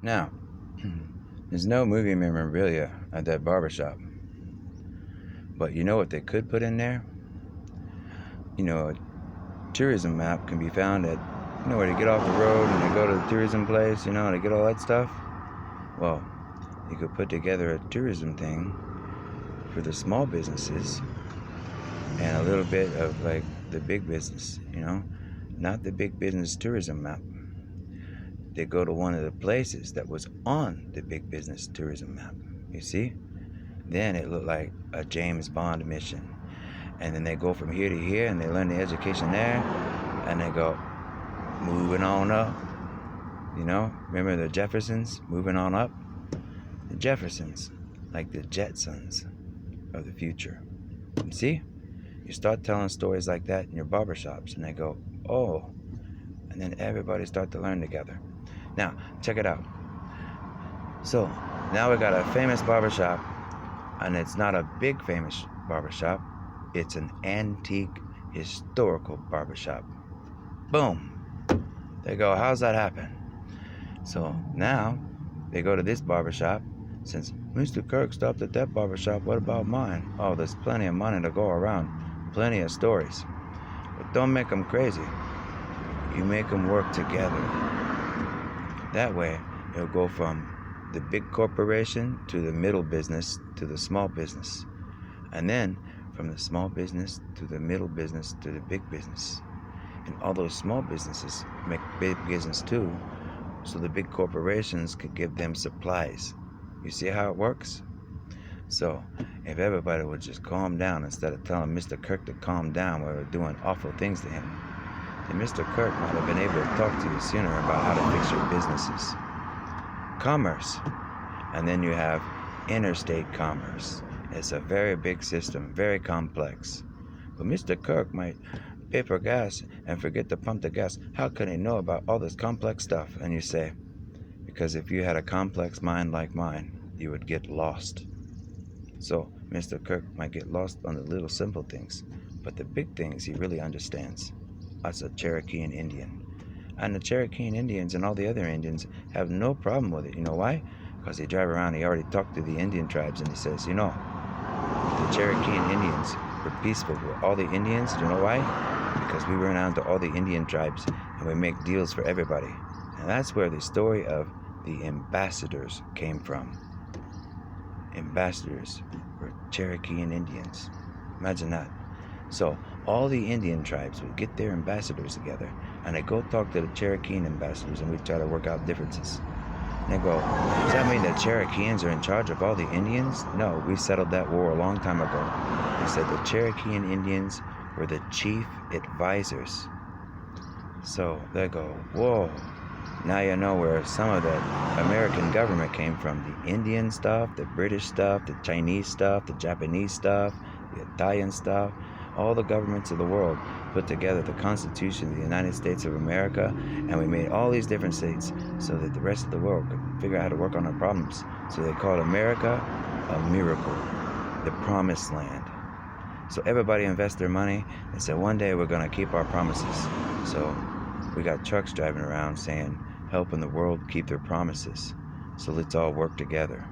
Now, there's no movie memorabilia at that barbershop. But you know what they could put in there? A tourism map can be found at, where they get off the road and they go to the tourism place, to get all that stuff. Well, you could put together a tourism thing for the small businesses and a little bit of like the big business, not the big business tourism map. They go to one of the places that was on the big business tourism map. You see? Then it looked like a James Bond mission. And then they go from here to here and they learn the education there. And they go moving on up. Remember the Jeffersons moving on up? The Jeffersons, like the Jetsons of the future. You see? You start telling stories like that in your barbershops and they go, oh. And then everybody start to learn together. Now, check it out. So, now we got a famous barbershop, and it's not a big famous barbershop. It's an antique, historical barbershop. Boom. They go, how's that happen? So, now, they go to this barbershop. Since Mr. Kirk stopped at that barbershop, what about mine? Oh, there's plenty of money to go around. Plenty of stories. But don't make them crazy. You make them work together. That way, it'll go from the big corporation to the middle business to the small business. And then from the small business to the middle business to the big business. And all those small businesses make big business too, so the big corporations could give them supplies. You see how it works? So, if everybody would just calm down instead of telling Mr. Kirk to calm down while we're doing awful things to him, then Mr. Kirk might have been able to talk to you sooner about how to fix your businesses. Commerce. And then you have interstate commerce. It's a very big system, very complex. But Mr. Kirk might pay for gas and forget to pump the gas. How can he know about all this complex stuff? And you say, because if you had a complex mind like mine, you would get lost. So Mr. Kirk might get lost on the little simple things, but the big things he really understands. That's a Cherokee Indian. And the Cherokee Indians and all the other Indians have no problem with it. You know why? Because they drive around, he already talked to the Indian tribes, and he says, the Cherokee Indians were peaceful with all the Indians. Do you know why? Because we went around to all the Indian tribes, and we make deals for everybody. And that's where the story of the ambassadors came from. Ambassadors were Cherokee Indians. Imagine that. So all the Indian tribes would get their ambassadors together, and they go talk to the Cherokee ambassadors, and we try to work out differences. And they go, does that mean the Cherokeans are in charge of all the Indians? No, we settled that war a long time ago. We said the Cherokee Indians were the chief advisors. So they go, whoa, now you know where some of the American government came from. The Indian stuff, the British stuff, the Chinese stuff, the Japanese stuff, the Italian stuff. All the governments of the world put together the Constitution of the United States of America, and we made all these different states so that the rest of the world could figure out how to work on our problems. So they called America a miracle, the promised land. So everybody invest their money and said, one day we're going to keep our promises. So we got trucks driving around saying, helping the world keep their promises. So let's all work together.